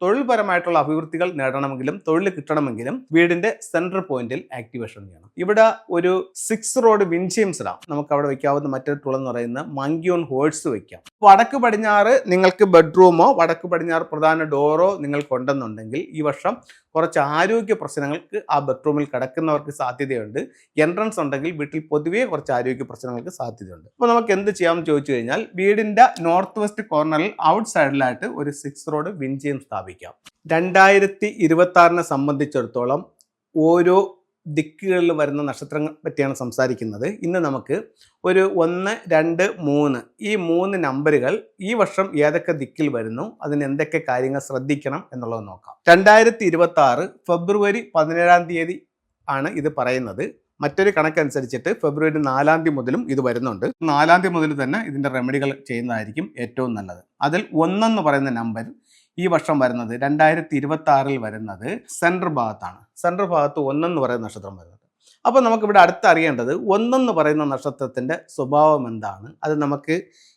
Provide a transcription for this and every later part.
തൊഴിൽപരമായിട്ടുള്ള അഭിവൃദ്ധികൾ നേടണമെങ്കിലും തൊഴിൽ കിട്ടണമെങ്കിലും വീടിന്റെ സെൻട്രൽ പോയിന്റിൽ ആക്ടിവേഷൻ ചെയ്യണം. ഇവിടെ ഒരു 6 റോഡ് വിൻചെയിംസ് ഇടാം. നമുക്ക് അവിടെ വെക്കാവുന്ന മറ്റൊരു ടൂൾ എന്ന് പറയുന്നത് മങ്കി ഓൺ ഹോഴ്സ് വെക്കാം. വടക്ക് പടിഞ്ഞാറ് നിങ്ങൾക്ക് ബെഡ്റൂമോ വടക്ക് പടിഞ്ഞാറ് പ്രധാന ഡോറോ നിങ്ങൾക്ക് ഉണ്ടെന്നുണ്ടെങ്കിൽ ഈ വർഷം കുറച്ച് ആരോഗ്യ പ്രശ്നങ്ങൾക്ക് ആ ബെഡ്റൂമിൽ കിടക്കുന്നവർക്ക് സാധ്യതയുണ്ട്. എൻട്രൻസ് ഉണ്ടെങ്കിൽ വീട്ടിൽ പൊതുവേ കുറച്ച് ആരോഗ്യ പ്രശ്നങ്ങൾക്ക് സാധ്യതയുണ്ട്. അപ്പോൾ നമുക്ക് എന്ത് ചെയ്യാമെന്ന് ചോദിച്ചു കഴിഞ്ഞാൽ വീടിന്റെ നോർത്ത് വെസ്റ്റ് കോർണറിൽ ഔട്ട് സൈഡിലായിട്ട് ഒരു 6 റോഡ് വിൻചെയിം സ്ഥാപിക്കാം. 2026 സംബന്ധിച്ചിടത്തോളം ഓരോ ദിക്കുകളിൽ വരുന്ന നക്ഷത്രങ്ങളെ പറ്റിയാണ് സംസാരിക്കുന്നത്. ഇന്ന് നമുക്ക് ഒരു 1, 2, 3 ഈ 3 നമ്പറുകൾ ഈ വർഷം ഏതൊക്കെ ദിക്കിൽ വരുന്നു, അതിന് എന്തൊക്കെ കാര്യങ്ങൾ ശ്രദ്ധിക്കണം എന്നുള്ളത് നോക്കാം. 2026 ഫെബ്രുവരി 17 ആണ് ഇത് പറയുന്നത്. മറ്റൊരു കണക്കനുസരിച്ചിട്ട് ഫെബ്രുവരി 4 മുതലും ഇത് വരുന്നുണ്ട്. 4 മുതൽ തന്നെ ഇതിൻ്റെ റെമഡികൾ ചെയ്യുന്നതായിരിക്കും ഏറ്റവും നല്ലത്. അതിൽ 1 എന്ന് പറയുന്ന നമ്പർ ഈ വർഷം വരുന്നത് 2026 വരുന്നത് സെൻട്രൽ ഭാഗത്താണ്. സെൻട്രൽ ഭാഗത്ത് 1 എന്ന് പറയുന്ന നക്ഷത്രം വരുന്നത്. അപ്പോൾ നമുക്കിവിടെ അടുത്തറിയേണ്ടത് 1 എന്ന് പറയുന്ന നക്ഷത്രത്തിൻ്റെ സ്വഭാവം എന്താണ്, അത് നമുക്ക്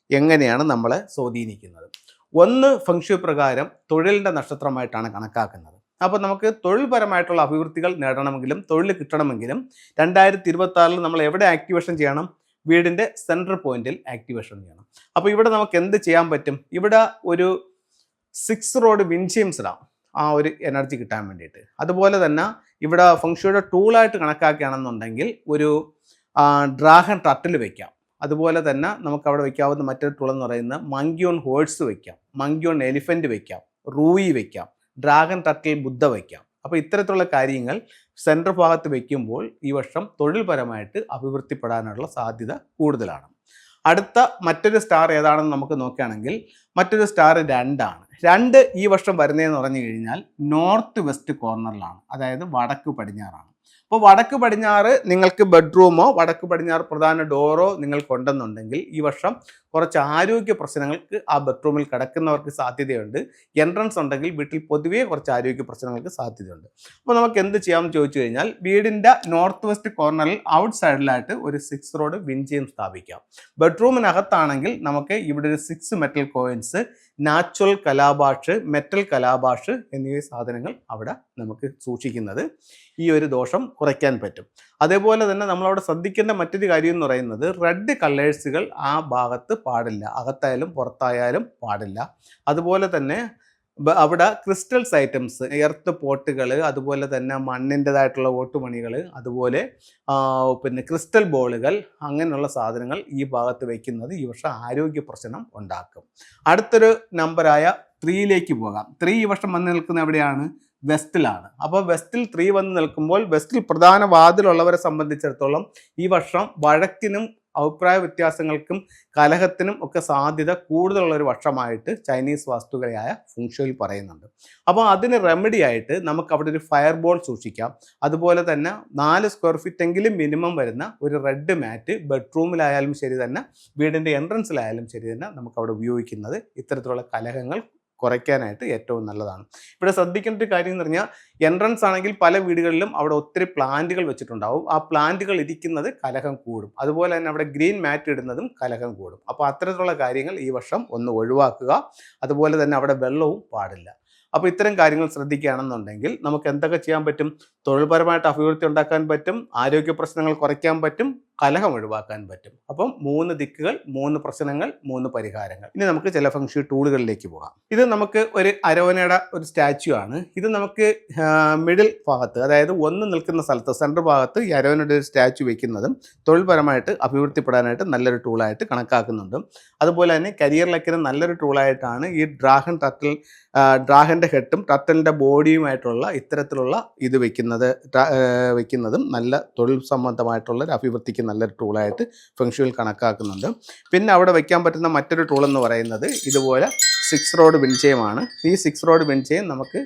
എങ്ങനെയാണ് നമ്മളെ സ്വാധീനിക്കുന്നത്. 1 ഫെങ്ഷു പ്രകാരം തൊഴിലിൻ്റെ നക്ഷത്രമായിട്ടാണ് കണക്കാക്കുന്നത്. അപ്പോൾ നമുക്ക് തൊഴിൽപരമായിട്ടുള്ള അഭിവൃദ്ധികൾ നേടണമെങ്കിലും തൊഴിൽ കിട്ടണമെങ്കിലും 2026 നമ്മൾ എവിടെ ആക്ടിവേഷൻ ചെയ്യണം? വീടിൻ്റെ സെൻട്രൽ പോയിന്റിൽ ആക്ടിവേഷൻ ചെയ്യണം. അപ്പോൾ ഇവിടെ നമുക്ക് എന്ത് ചെയ്യാൻ പറ്റും? ഇവിടെ ഒരു 6 റോഡ് വിൻചെയിംസ് ഇടാം, ആ ഒരു എനർജി കിട്ടാൻ വേണ്ടിയിട്ട്. അതുപോലെ തന്നെ ഇവിടെ ഫെങ്ഷുയുടെ ടൂളായിട്ട് കണക്കാക്കുകയാണെന്നുണ്ടെങ്കിൽ ഒരു ഡ്രാഗൺ ടർട്ടിൽ വയ്ക്കാം. അതുപോലെ തന്നെ നമുക്ക് അവിടെ വയ്ക്കാവുന്ന മറ്റൊരു ടൂൾ എന്ന് പറയുന്നത് മങ്കി ഓൺ ഹോഴ്സ് വയ്ക്കാം, മങ്കി ഓൺ എലിഫൻറ്റ് വയ്ക്കാം, റൂയി വയ്ക്കാം, ഡ്രാഗൺ ടർട്ടിൽ ബുദ്ധ വയ്ക്കാം. അപ്പോൾ ഇത്തരത്തിലുള്ള കാര്യങ്ങൾ സെൻട്രൽ ഭാഗത്ത് വയ്ക്കുമ്പോൾ ഈ വർഷം തൊഴിൽപരമായിട്ട് അഭിവൃദ്ധിപ്പെടാനുള്ള സാധ്യത കൂടുതലാണ്. അടുത്ത മറ്റൊരു സ്റ്റാർ ഏതാണെന്ന് നമുക്ക് നോക്കുകയാണെങ്കിൽ മറ്റൊരു സ്റ്റാർ 2 ആണ്. 2 ഈ വർഷം വരുന്നതെന്ന് പറഞ്ഞു കഴിഞ്ഞാൽ നോർത്ത് വെസ്റ്റ് കോർണറിലാണ്, അതായത് വടക്ക് പടിഞ്ഞാറാണ്. അപ്പോൾ വടക്ക് പടിഞ്ഞാറ് നിങ്ങൾക്ക് ബെഡ്റൂമോ വടക്ക് പടിഞ്ഞാറ് പ്രധാന ഡോറോ നിങ്ങൾക്കുണ്ടെന്നുണ്ടെങ്കിൽ ഈ വർഷം കുറച്ച് ആരോഗ്യ പ്രശ്നങ്ങൾക്ക് ആ ബെഡ്റൂമിൽ കിടക്കുന്നവർക്ക് സാധ്യതയുണ്ട്. എൻട്രൻസ് ഉണ്ടെങ്കിൽ വീട്ടിൽ പൊതുവേ കുറച്ച് ആരോഗ്യ പ്രശ്നങ്ങൾക്ക് സാധ്യതയുണ്ട്. അപ്പോൾ നമുക്ക് എന്ത് ചെയ്യാമെന്ന് ചോദിച്ചു കഴിഞ്ഞാൽ വീടിൻ്റെ നോർത്ത് വെസ്റ്റ് കോർണറിൽ ഔട്ട് സൈഡിലായിട്ട് ഒരു 6 റോഡ് വിൻചെയിം സ്ഥാപിക്കാം. ബെഡ്റൂമിനകത്താണെങ്കിൽ നമുക്ക് ഇവിടെ ഒരു 6 മെറ്റൽ കോയിൻസ്, നാച്ചുറൽ കലാബാഷ്, മെറ്റൽ കലാബാഷ് എന്നിവ സാധനങ്ങൾ അവിടെ നമുക്ക് സൂക്ഷിക്കുന്നത് ഈ ഒരു ദോഷം കുറയ്ക്കാൻ പറ്റും. അതേപോലെ തന്നെ നമ്മളവിടെ ശ്രദ്ധിക്കേണ്ട മറ്റൊരു കാര്യം എന്ന് പറയുന്നത് റെഡ് കളേഴ്സുകൾ ആ ഭാഗത്ത് പാടില്ല, അകത്തായാലും പുറത്തായാലും പാടില്ല. അതുപോലെ തന്നെ അവിടെ ക്രിസ്റ്റൽസ് ഐറ്റംസ്, എർത്ത് പോട്ടുകൾ, അതുപോലെ തന്നെ മണ്ണിൻ്റെതായിട്ടുള്ള ഓട്ടുമണികൾ, അതുപോലെ പിന്നെ ക്രിസ്റ്റൽ ബോളുകൾ, അങ്ങനെയുള്ള സാധനങ്ങൾ ഈ ഭാഗത്ത് വയ്ക്കുന്നത് ഈ വർഷം ആരോഗ്യ പ്രശ്നം ഉണ്ടാക്കും. അടുത്തൊരു നമ്പറായ 3 പോകാം. 3 ഈ വർഷം വന്ന് നിൽക്കുന്ന എവിടെയാണ്? വെസ്റ്റിലാണ്. അപ്പോൾ വെസ്റ്റിൽ 3 വന്ന് നിൽക്കുമ്പോൾ വെസ്റ്റിൽ പ്രധാന വാതിലുള്ളവരെ സംബന്ധിച്ചിടത്തോളം ഈ വർഷം വഴക്കിനും അഭിപ്രായ വ്യത്യാസങ്ങൾക്കും കലഹത്തിനും ഒക്കെ സാധ്യത കൂടുതലുള്ളൊരു വർഷമായിട്ട് ചൈനീസ് വാസ്തുകലയായ ഫെങ്ഷുയിൽ പറയുന്നുണ്ട്. അപ്പോൾ അതിന് റെമഡി ആയിട്ട് നമുക്ക് അവിടെ ഒരു ഫയർ ബോൾ സൂക്ഷിക്കാം. അതുപോലെ തന്നെ 4 സ്ക്വയർ ഫീറ്റ് എങ്കിലും മിനിമം വരുന്ന ഒരു റെഡ് മാറ്റ് ബെഡ്റൂമിലായാലും ശരി തന്നെ വീടിൻ്റെ എൻട്രൻസിലായാലും ശരി തന്നെ നമുക്ക് അവിടെ ഉപയോഗിക്കുന്നത് ഇത്തരത്തിലുള്ള കലഹങ്ങൾ കുറയ്ക്കാനായിട്ട് ഏറ്റവും നല്ലതാണ്. ഇവിടെ ശ്രദ്ധിക്കേണ്ട ഒരു കാര്യം എന്ന് പറഞ്ഞാൽ എൻട്രൻസ് ആണെങ്കിൽ പല വീടുകളിലും അവിടെ ഒത്തിരി പ്ലാന്റുകൾ വെച്ചിട്ടുണ്ടാവും. ആ പ്ലാന്റുകൾ ഇരിക്കുന്നത് കലഹം കൂടും. അതുപോലെ തന്നെ അവിടെ ഗ്രീൻ മാറ്റ് ഇടുന്നതും കലഹം കൂടും. അപ്പോൾ അത്തരത്തിലുള്ള കാര്യങ്ങൾ ഈ വർഷം ഒന്ന് ഒഴിവാക്കുക. അതുപോലെ തന്നെ അവിടെ വെള്ളവും പാടില്ല. അപ്പോൾ ഇത്തരം കാര്യങ്ങൾ ശ്രദ്ധിക്കുകയാണെന്നുണ്ടെങ്കിൽ നമുക്ക് എന്തൊക്കെ ചെയ്യാൻ പറ്റും? തൊഴിൽപരമായിട്ട് അഭിവൃദ്ധി ഉണ്ടാക്കാൻ പറ്റും, ആരോഗ്യ പ്രശ്നങ്ങൾ കുറയ്ക്കാൻ പറ്റും, കലഹം ഒഴിവാക്കാൻ പറ്റും. അപ്പം 3 ദിക്കുകൾ, 3 പ്രശ്നങ്ങൾ, 3 പരിഹാരങ്ങൾ. ഇനി നമുക്ക് ചില ഫെങ്ഷു ടൂളുകളിലേക്ക് പോകാം. ഇത് നമുക്ക് ഒരു അരോവനയുടെ ഒരു സ്റ്റാച്യു ആണ്. ഇത് നമുക്ക് മിഡിൽ ഭാഗത്ത്, അതായത് 1 നിൽക്കുന്ന സ്ഥലത്ത് സെൻട്രൽ ഭാഗത്ത് ഈ അരോവനയുടെ ഒരു സ്റ്റാച്യു വയ്ക്കുന്നതും തൊഴിൽപരമായിട്ട് അഭിവൃദ്ധിപ്പെടാനായിട്ട് നല്ലൊരു ടൂളായിട്ട് കണക്കാക്കുന്നുണ്ട്. അതുപോലെ തന്നെ കരിയറിലേക്കിന് നല്ലൊരു ടൂളായിട്ടാണ് ഈ ഡ്രാഗൺ ടർട്ടിൽ, ഡ്രാഗൻ്റെ ഹെഡും ടർട്ടലിൻ്റെ ബോഡിയുമായിട്ടുള്ള ഇത്തരത്തിലുള്ള ഇത് വയ്ക്കുന്നതും നല്ല തൊഴിൽ സംബന്ധമായിട്ടുള്ള ഒരു അഭിവൃദ്ധിക്ക് നല്ലൊരു ടൂളായിട്ട് ഫെങ്ഷുയിൽ കണക്കാക്കുന്നുണ്ട്. പിന്നെ അവിടെ വയ്ക്കാൻ പറ്റുന്ന മറ്റൊരു ടൂൾ എന്ന് പറയുന്നത് ഇതുപോലെ 6 റോഡ് വിൻചെയിമാണ്. ഈ 6 റോഡ് വിൻചെയിം നമുക്ക്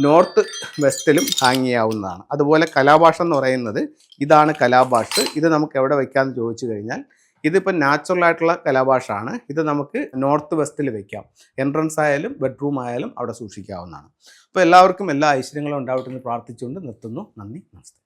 നോർത്ത് വെസ്റ്റിലും ഹാങ് ചെയ്യാവുന്നതാണ്. അതുപോലെ കലാഭാഷ എന്ന് പറയുന്നത് ഇതാണ് കലാഭാഷ്. ഇത് നമുക്ക് എവിടെ വയ്ക്കാമെന്ന് ചോദിച്ചു കഴിഞ്ഞാൽ ഇതിപ്പോൾ നാച്ചുറൽ ആയിട്ടുള്ള കലാഭാഷാണ്. ഇത് നമുക്ക് നോർത്ത് വെസ്റ്റിൽ വയ്ക്കാം. എൻട്രൻസ് ആയാലും ബെഡ്റൂം ആയാലും അവിടെ സൂക്ഷിക്കാവുന്നതാണ്. അപ്പോൾ എല്ലാവർക്കും എല്ലാ ഐശ്വര്യങ്ങളും ഉണ്ടാവട്ടെ എന്ന് പ്രാർത്ഥിച്ചുകൊണ്ട് നിർത്തുന്നു. നന്ദി, നമസ്തേ.